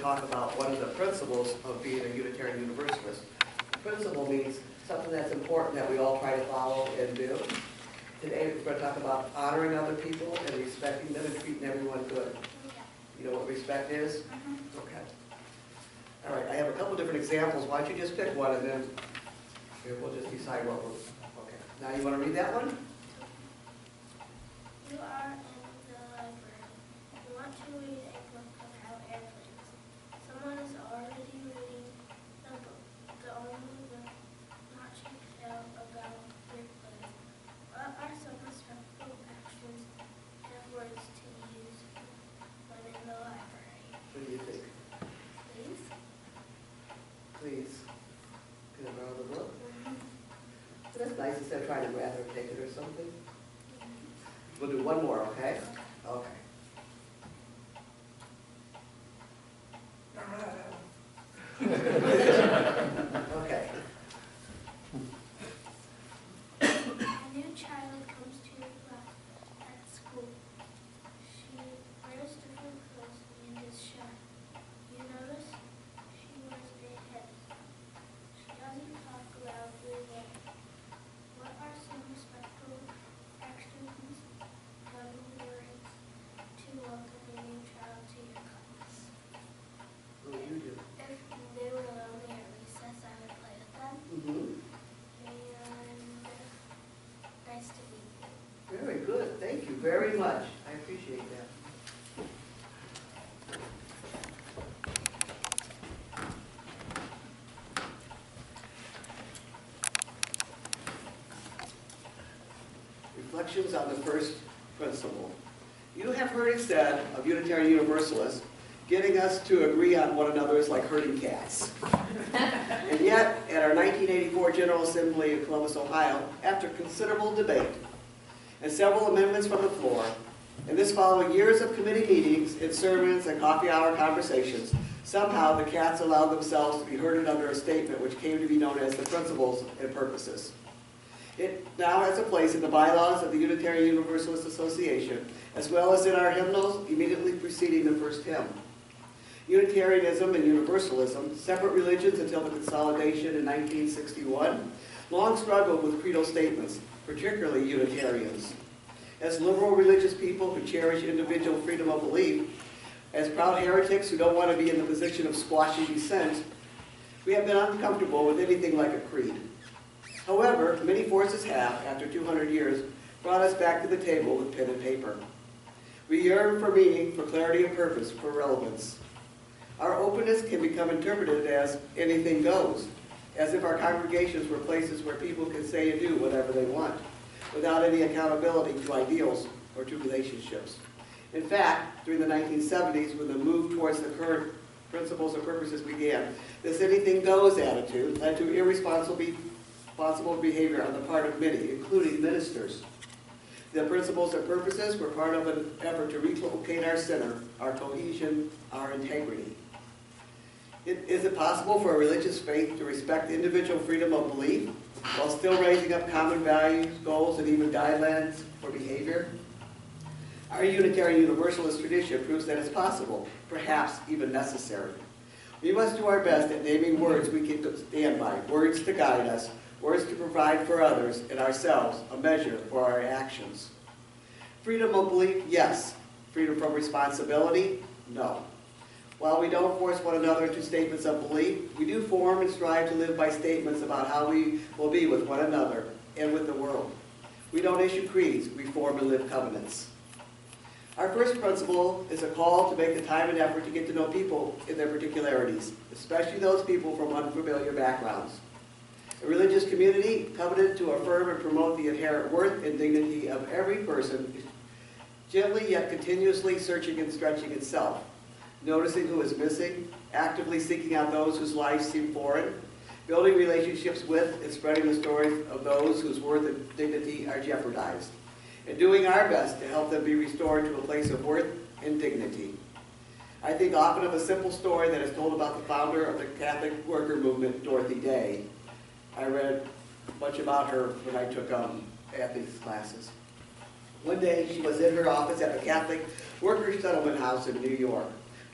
talk about one of the principles of being a Unitarian Universalist. Principle means something that's important that we all try to follow and do. Today we're going to talk about honoring other people and respecting them and treating everyone good. You know what respect is? Okay. All right, I have a couple different examples. Why don't you just pick one and then we'll just decide what we're... Okay. Now you want to read that one? You are in the library. You want to read a book about airplanes. Someone is already reading the book. The only notching tale about airplanes. What are some respectful actions and words to use when in the library? What do you think? Please? Please. Can I borrow the book? That's nice instead of trying to grab it or take it or something. We'll do one more, okay? Okay. Okay. A new child comes to your class at school. She wears different clothes and is shy. You notice she wears a headset. She doesn't talk loudly well. What are some respectful actions and words to welcome a new child to your class? What would you do? If they were lonely at recess, I would play with them. Mm-hmm. And nice to meet you. Very good. Thank you very much. I appreciate that. Reflections on the first principle. You have heard it said of Unitarian Universalists, getting us to agree on one another is like herding cats. And yet, at our 1984 General Assembly in Columbus, Ohio, after considerable debate and several amendments from the floor, and this following years of committee meetings and sermons and coffee hour conversations, somehow the cats allowed themselves to be herded under a statement which came to be known as the principles and purposes. It now has a place in the bylaws of the Unitarian Universalist Association, as well as in our hymnals immediately preceding the first hymn. Unitarianism and Universalism, separate religions until the consolidation in 1961, long struggled with creedal statements, particularly Unitarians. As liberal religious people who cherish individual freedom of belief, as proud heretics who don't want to be in the position of squashing dissent, we have been uncomfortable with anything like a creed. However, many forces have, after 200 years, brought us back to the table with pen and paper. We yearn for meaning, for clarity of purpose, for relevance. Our openness can become interpreted as anything goes, as if our congregations were places where people can say and do whatever they want, without any accountability to ideals or to relationships. In fact, during the 1970s, when the move towards the current principles and purposes began, this anything goes attitude led to irresponsible behavior on the part of many, including ministers. The principles and purposes were part of an effort to relocate our center, our cohesion, our integrity. Is it possible for a religious faith to respect individual freedom of belief while still raising up common values, goals, and even guidelines for behavior? Our Unitarian Universalist tradition proves that it's possible, perhaps even necessary. We must do our best at naming words we can stand by, words to guide us, words to provide for others and ourselves a measure for our actions. Freedom of belief, yes. Freedom from responsibility, no. While we don't force one another into statements of belief, we do form and strive to live by statements about how we will be with one another and with the world. We don't issue creeds, we form and live covenants. Our first principle is a call to make the time and effort to get to know people in their particularities, especially those people from unfamiliar backgrounds. A religious community covenanted to affirm and promote the inherent worth and dignity of every person, gently yet continuously searching and stretching itself, noticing who is missing, actively seeking out those whose lives seem foreign, building relationships with and spreading the stories of those whose worth and dignity are jeopardized, and doing our best to help them be restored to a place of worth and dignity. I think often of a simple story that is told about the founder of the Catholic worker movement, Dorothy Day. I read much about her when I took ethics classes. One day she was in her office at the Catholic Workers' Settlement House in New York,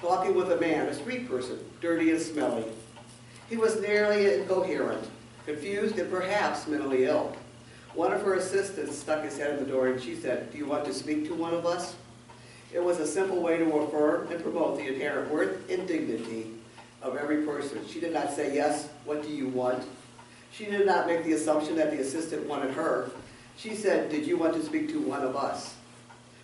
talking with a man, a street person, dirty and smelly. He was nearly incoherent, confused, and perhaps mentally ill. One of her assistants stuck his head in the door and she said, "Do you want to speak to one of us?" It was a simple way to affirm and promote the inherent worth and dignity of every person. She did not say, "Yes, what do you want?" She did not make the assumption that the assistant wanted her. She said, "Did you want to speak to one of us?"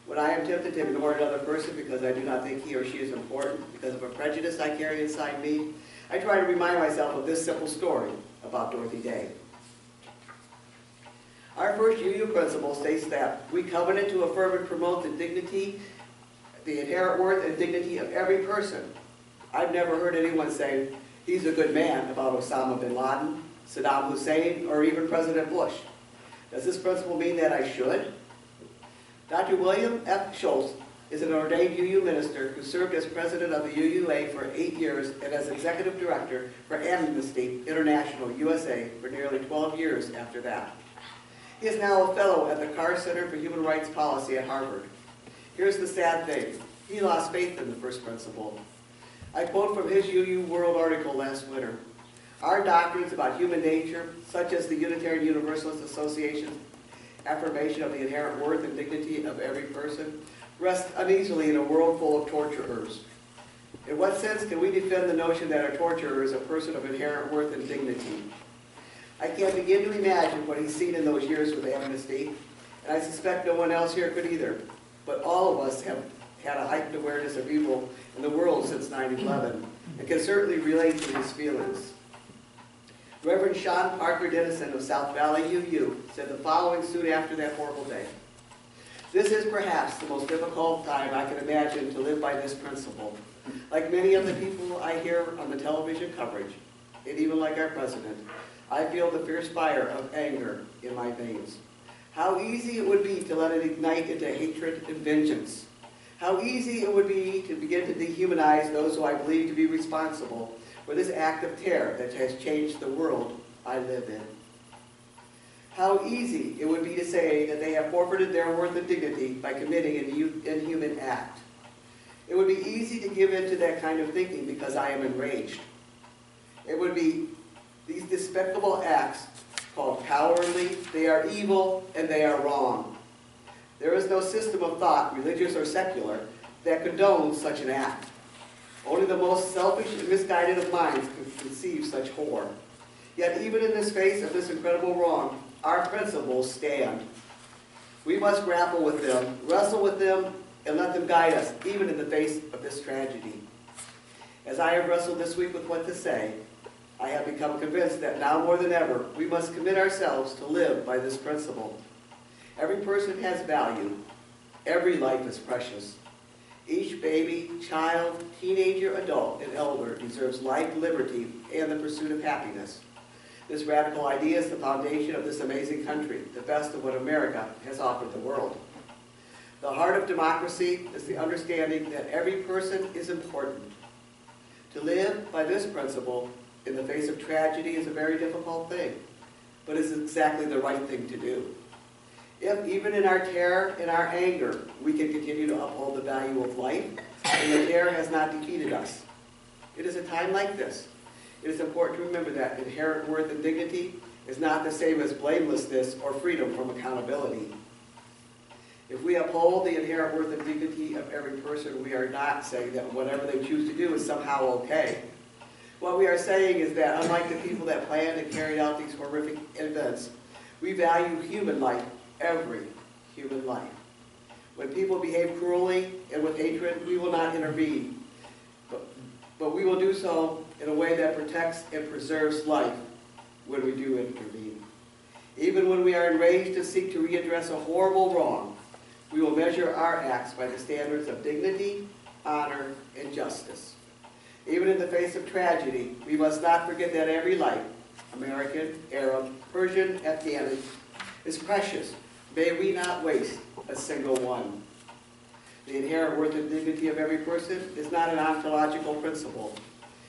When I am tempted to ignore another person because I do not think he or she is important, because of a prejudice I carry inside me, I try to remind myself of this simple story about Dorothy Day. Our first UU principle states that we covenant to affirm and promote the dignity, the inherent worth and dignity of every person. I've never heard anyone say, "He's a good man," about Osama bin Laden, Saddam Hussein, or even President Bush. Does this principle mean that I should? Dr. William F. Schultz is an ordained UU minister who served as president of the UUA for 8 years and as executive director for Amnesty International USA for nearly 12 years after that. He is now a fellow at the Carr Center for Human Rights Policy at Harvard. Here's the sad thing. He lost faith in the first principle. I quote from his UU World article last winter. "Our doctrines about human nature, such as the Unitarian-Universalist Association's affirmation of the inherent worth and dignity of every person, rest uneasily in a world full of torturers. In what sense can we defend the notion that a torturer is a person of inherent worth and dignity? I can't begin to imagine what he's seen in those years with Amnesty, and I suspect no one else here could either. But all of us have had a heightened awareness of evil in the world since 9/11, and can certainly relate to his feelings." Reverend Sean Parker Dennison of South Valley UU said the following soon after that horrible day. "This is perhaps the most difficult time I can imagine to live by this principle. Like many of the people I hear on the television coverage, and even like our president, I feel the fierce fire of anger in my veins. How easy it would be to let it ignite into hatred and vengeance. How easy it would be to begin to dehumanize those who I believe to be responsible for this act of terror that has changed the world I live in. How easy it would be to say that they have forfeited their worth and dignity by committing an inhuman act. It would be easy to give in to that kind of thinking because I am enraged. It would be these despicable acts called cowardly, they are evil, and they are wrong. There is no system of thought, religious or secular, that condones such an act. Only the most selfish and misguided of minds can conceive such horror. Yet even in the face of this incredible wrong, our principles stand. We must grapple with them, wrestle with them, and let them guide us, even in the face of this tragedy. As I have wrestled this week with what to say, I have become convinced that now more than ever, we must commit ourselves to live by this principle. Every person has value. Every life is precious. Each baby, child, teenager, adult, and elder deserves life, liberty, and the pursuit of happiness. This radical idea is the foundation of this amazing country, the best of what America has offered the world. The heart of democracy is the understanding that every person is important. To live by this principle in the face of tragedy is a very difficult thing, but it's exactly the right thing to do. If even in our terror and our anger, we can continue to uphold the value of life, and the terror has not defeated us. It is a time like this. It is important to remember that inherent worth and dignity is not the same as blamelessness or freedom from accountability. If we uphold the inherent worth and dignity of every person, we are not saying that whatever they choose to do is somehow okay. What we are saying is that unlike the people that planned and carried out these horrific events, we value human life, every human life. When people behave cruelly and with hatred, we will not intervene. But we will do so in a way that protects and preserves life when we do intervene. Even when we are enraged to seek to readdress a horrible wrong, we will measure our acts by the standards of dignity, honor, and justice. Even in the face of tragedy, we must not forget that every life, American, Arab, Persian, Afghan, is precious. May we not waste a single one. The inherent worth and dignity of every person is not an ontological principle.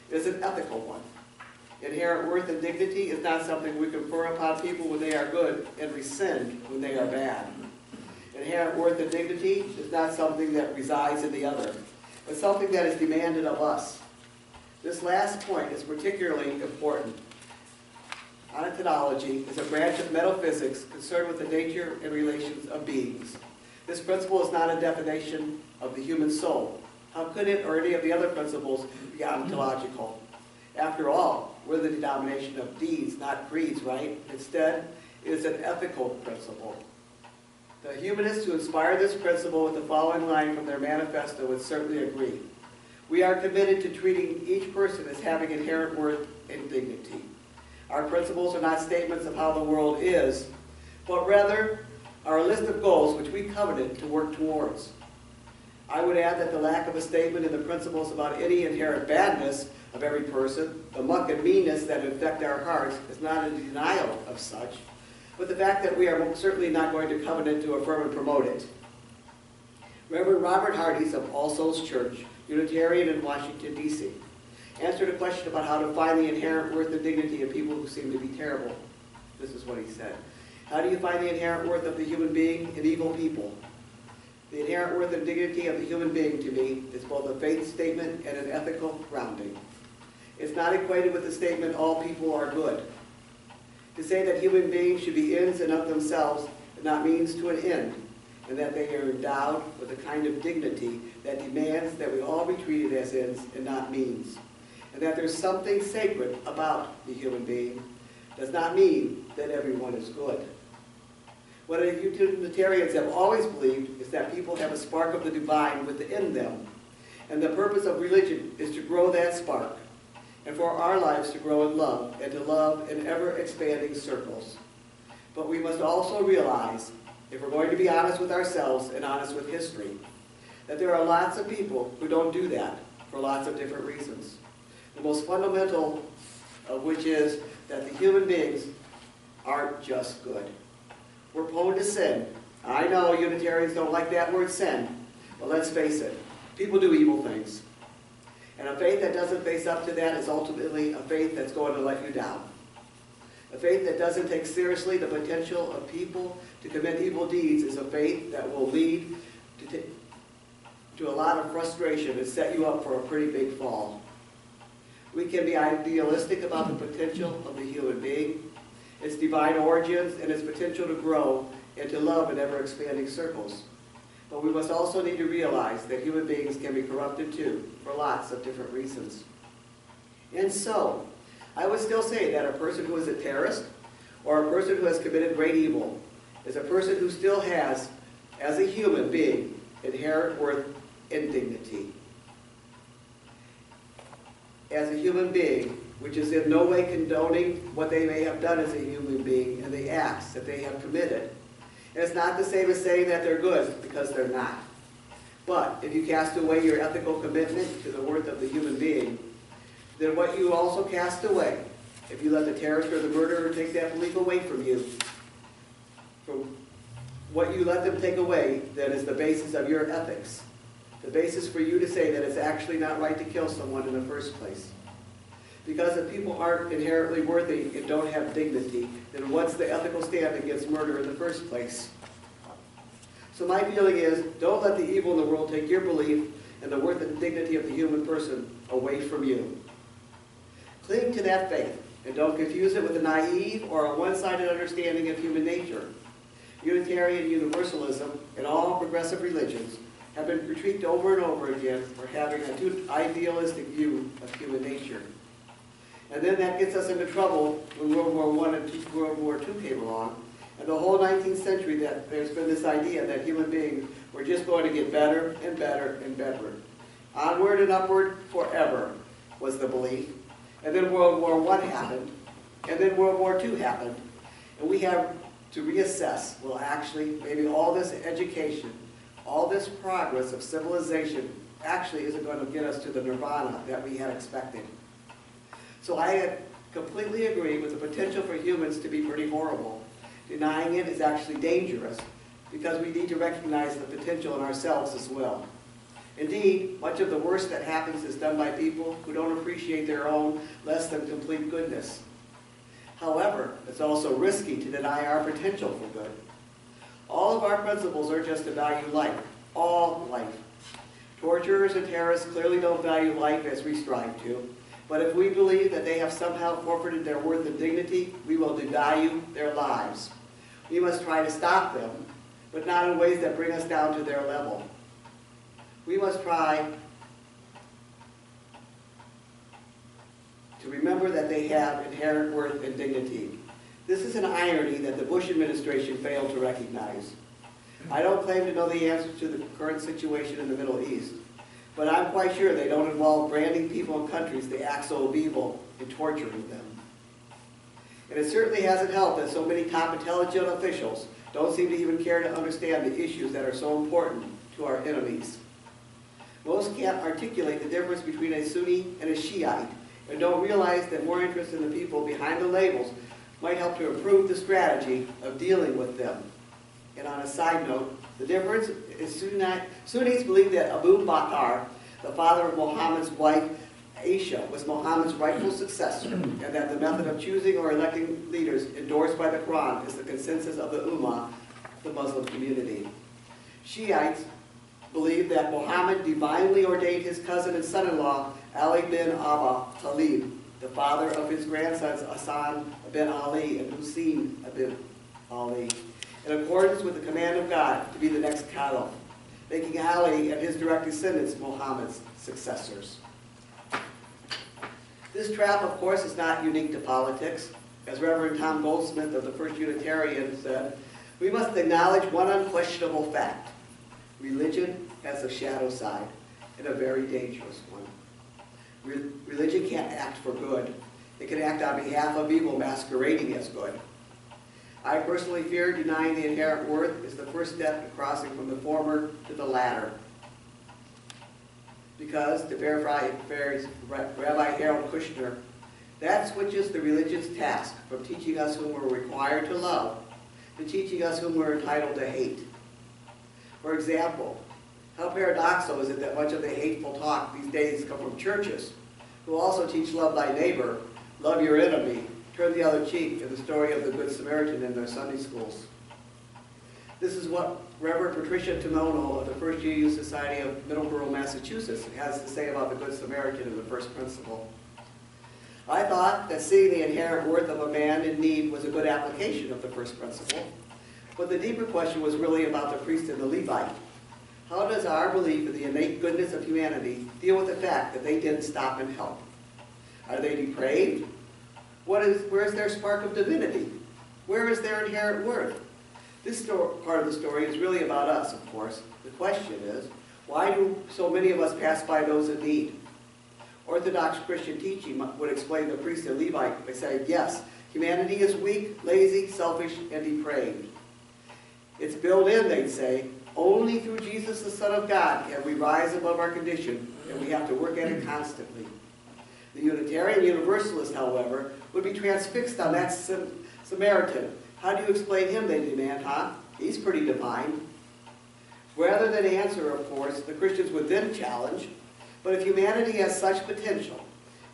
It is an ethical one. Inherent worth and dignity is not something we confer upon people when they are good and rescind when they are bad. Inherent worth and dignity is not something that resides in the other. but something that is demanded of us. This last point is particularly important. Ontology is a branch of metaphysics concerned with the nature and relations of beings. This principle is not a definition of the human soul. How could it or any of the other principles be ontological? After all, we're the denomination of deeds, not creeds, right? Instead, it is an ethical principle. The humanists who inspired this principle with the following line from their manifesto would certainly agree. We are committed to treating each person as having inherent worth and dignity. Our principles are not statements of how the world is, but rather are a list of goals which we coveted to work towards. I would add that the lack of a statement in the principles about any inherent badness of every person, the muck and meanness that infect our hearts, is not a denial of such, but the fact that we are certainly not going to covenant to affirm and promote it. Reverend Robert Hardy's of All Souls Church, Unitarian in Washington, D.C., answered a question about how to find the inherent worth and dignity of people who seem to be terrible. This is what he said. How do you find the inherent worth of the human being in evil people? The inherent worth and dignity of the human being, to me, is both a faith statement and an ethical grounding. It's not equated with the statement, all people are good. To say that human beings should be ends and of themselves is not means to an end, and that they are endowed with a kind of dignity that demands that we all be treated as ends and not means. And that there's something sacred about the human being does not mean that everyone is good. What Unitarians have always believed is that people have a spark of the divine within them, and the purpose of religion is to grow that spark, and for our lives to grow in love, and to love in ever-expanding circles. But we must also realize, if we're going to be honest with ourselves and honest with history, that there are lots of people who don't do that for lots of different reasons. The most fundamental of which is that the human beings aren't just good. We're prone to sin. I know Unitarians don't like that word sin, but let's face it, people do evil things. And a faith that doesn't face up to that is ultimately a faith that's going to let you down. A faith that doesn't take seriously the potential of people to commit evil deeds is a faith that will lead to a lot of frustration and set you up for a pretty big fall. We can be idealistic about the potential of the human being, its divine origins, and its potential to grow and to love in ever-expanding circles. But we must also need to realize that human beings can be corrupted too, for lots of different reasons. And so, I would still say that a person who is a terrorist, or a person who has committed great evil, is a person who still has, as a human being, inherent worth and dignity. As a human being, which is in no way condoning what they may have done as a human being and the acts that they have committed. And it's not the same as saying that they're good, because they're not. But if you cast away your ethical commitment to the worth of the human being, then what you also cast away, if you let the terrorist or the murderer take that belief away from you, from what you let them take away, that is the basis of your ethics. The basis for you to say that it's actually not right to kill someone in the first place. Because if people aren't inherently worthy and don't have dignity, then what's the ethical stand against murder in the first place? So my feeling is, don't let the evil in the world take your belief and the worth and dignity of the human person away from you. Cling to that faith, and don't confuse it with a naive or a one-sided understanding of human nature. Unitarian Universalism and all progressive religions have been critiqued over and over again for having a too idealistic view of human nature. And then that gets us into trouble when World War I and World War II came along. And the whole 19th century, that there's been this idea that human beings were just going to get better and better and better. Onward and upward forever was the belief. And then World War I happened. And then World War II happened. And we have to reassess, well, actually, maybe all this education, all this progress of civilization actually isn't going to get us to the nirvana that we had expected. So I completely agree with the potential for humans to be pretty horrible. Denying it is actually dangerous because we need to recognize the potential in ourselves as well. Indeed, much of the worst that happens is done by people who don't appreciate their own less than complete goodness. However, it's also risky to deny our potential for good. All of our principles are just to value life, all life, Torturers and terrorists clearly don't value life as we strive to, but if we believe that they have somehow forfeited their worth and dignity, we will devalue their lives. We must try to stop them, but not in ways that bring us down to their level. We must try to remember that they have inherent worth and dignity. This is an irony that the Bush administration failed to recognize. I don't claim to know the answer to the current situation in the Middle East, but I'm quite sure they don't involve branding people and countries the acts of evil and torturing them. And it certainly hasn't helped that so many top intelligent officials don't seem to even care to understand the issues that are so important to our enemies. Most can't articulate the difference between a Sunni and a Shiite, and don't realize that more interest in the people behind the labels might help to improve the strategy of dealing with them. And on a side note, the difference is Sunnis believe that Abu Bakr, the father of Muhammad's wife, Aisha, was Muhammad's rightful successor, and that the method of choosing or electing leaders endorsed by the Quran is the consensus of the Ummah, the Muslim community. Shiites believe that Muhammad divinely ordained his cousin and son-in-law, Ali bin Abi Talib, the father of his grandsons Hassan bin Ali and Hussein bin Ali, in accordance with the command of God to be the next caliph, making Ali and his direct descendants Muhammad's successors. This trap, of course, is not unique to politics. As Reverend Tom Goldsmith of the First Unitarian said, we must acknowledge one unquestionable fact. Religion has a shadow side, and a very dangerous one. Religion can't act for good. It can act on behalf of evil masquerading as good. I personally fear denying the inherent worth is the first step in crossing from the former to the latter. Because, to paraphrase Rabbi Harold Kushner, that switches the religion's task from teaching us whom we're required to love to teaching us whom we're entitled to hate. For example, how paradoxical is it that much of the hateful talk these days come from churches who also teach love thy neighbor, love your enemy, turn the other cheek, and the story of the Good Samaritan in their Sunday schools. This is what Reverend Patricia Tomono of the First UU Society of Middleborough, Massachusetts has to say about the Good Samaritan in the first principle. I thought that seeing the inherent worth of a man in need was a good application of the first principle, but the deeper question was really about the priest and the Levite. How does our belief in the innate goodness of humanity deal with the fact that they didn't stop and help? Are they depraved? Where is their spark of divinity? Where is their inherent worth? This part of the story is really about us, of course. The question is, why do so many of us pass by those in need? Orthodox Christian teaching would explain the priest and Levite by saying, yes, humanity is weak, lazy, selfish, and depraved. It's built in, they'd say, only through Jesus, the Son of God, can we rise above our condition, and we have to work at it constantly. The Unitarian-Universalist, however, would be transfixed on that Samaritan. How do you explain him, they demand, huh? He's pretty divine. Rather than answer, of course, the Christians would then challenge, but if humanity has such potential,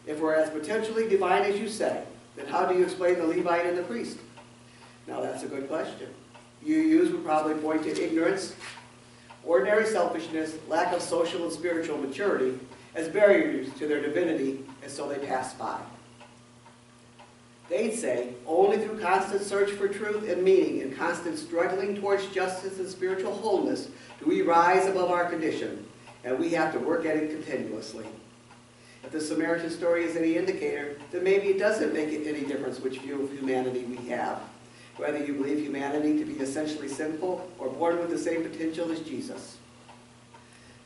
if we're as potentially divine as you say, then how do you explain the Levite and the priest? Now that's a good question. UUs would probably point to ignorance, ordinary selfishness, lack of social and spiritual maturity as barriers to their divinity, and so they pass by. They'd say, only through constant search for truth and meaning and constant struggling towards justice and spiritual wholeness do we rise above our condition, and we have to work at it continuously. If the Samaritan story is any indicator, then maybe it doesn't make any difference which view of humanity we have, whether you believe humanity to be essentially sinful or born with the same potential as Jesus.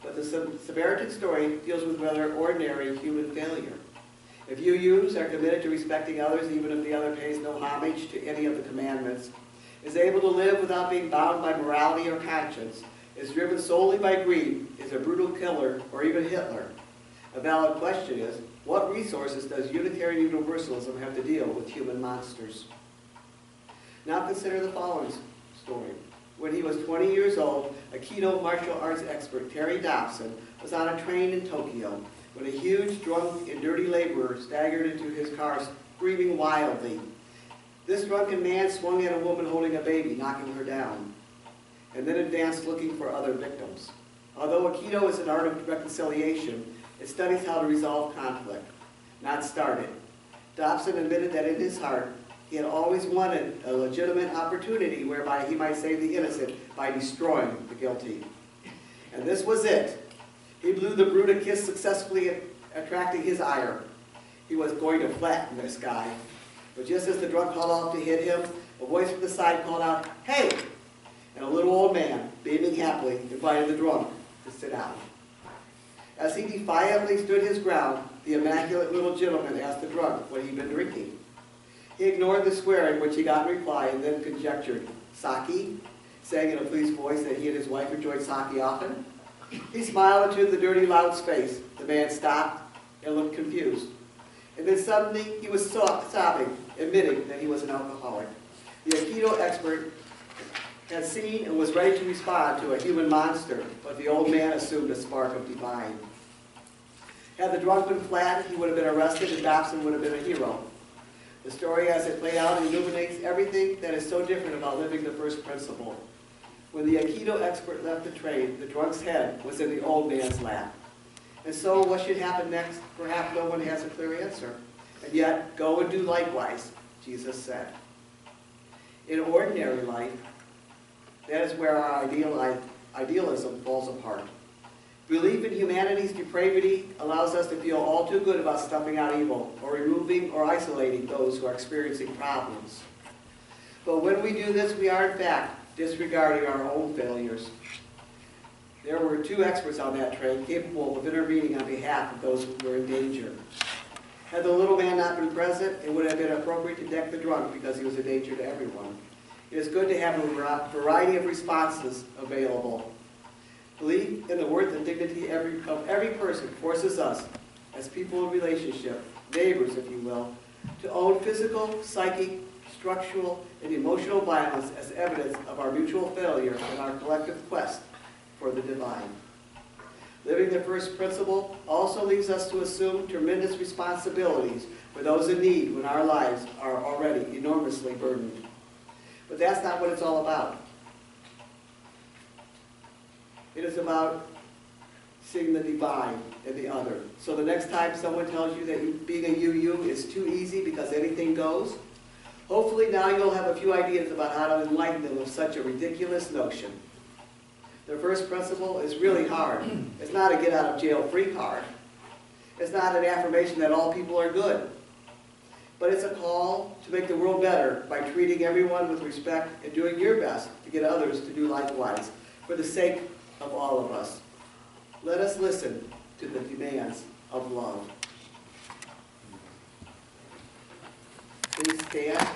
But the Samaritan story deals with rather ordinary human failure. If UUs are committed to respecting others, even if the other pays no homage to any of the commandments, is able to live without being bound by morality or conscience, is driven solely by greed, is a brutal killer, or even Hitler, a valid question is, what resources does Unitarian Universalism have to deal with human monsters? Now consider the following story. When he was 20 years old, Aikido martial arts expert Terry Dobson was on a train in Tokyo when a huge, drunk, and dirty laborer staggered into his car, screaming wildly. This drunken man swung at a woman holding a baby, knocking her down, and then advanced looking for other victims. Although Aikido is an art of reconciliation, it studies how to resolve conflict, not start it. Dobson admitted that in his heart, he had always wanted a legitimate opportunity whereby he might save the innocent by destroying the guilty. And this was it. He blew the brute a kiss, successfully attracting his ire. He was going to flatten this guy. But just as the drunk called off to hit him, a voice from the side called out, "Hey!" And a little old man, beaming happily, invited the drunk to sit down. As he defiantly stood his ground, the immaculate little gentleman asked the drunk what he'd been drinking. He ignored the swearing, which he got in reply, and then conjectured, "Sake?" saying in a pleased voice that he and his wife enjoyed sake often. He smiled into the dirty, loud face. The man stopped and looked confused. And then suddenly he was sobbing, admitting that he was an alcoholic. The Aikido expert had seen and was ready to respond to a human monster, but the old man assumed a spark of divine. Had the drunk been flattened, he would have been arrested and Dobson would have been a hero. The story as it played out illuminates everything that is so different about living the first principle. When the Aikido expert left the train, the drunk's head was in the old man's lap. And so what should happen next? Perhaps no one has a clear answer. And yet, go and do likewise, Jesus said. In ordinary life, that is where our idealism falls apart. Belief in humanity's depravity allows us to feel all too good about stumping out evil or removing or isolating those who are experiencing problems. But when we do this, we are in fact disregarding our own failures. There were two experts on that train capable of intervening on behalf of those who were in danger. Had the little man not been present, it would have been appropriate to deck the drunk because he was a danger to everyone. It is good to have a variety of responses available. Belief in the worth and dignity of every person forces us, as people in relationship, neighbors if you will, to own physical, psychic, structural, and emotional violence as evidence of our mutual failure in our collective quest for the divine. Living the first principle also leaves us to assume tremendous responsibilities for those in need when our lives are already enormously burdened. But that's not what it's all about. It is about seeing the divine in the other. So the next time someone tells you that being a you is too easy because anything goes, hopefully now you'll have a few ideas about how to enlighten them of such a ridiculous notion. The first principle is really hard. It's not a get-out-of-jail-free card. It's not an affirmation that all people are good. But it's a call to make the world better by treating everyone with respect and doing your best to get others to do likewise for the sake of all of us. Let us listen to the demands of love. Please stand.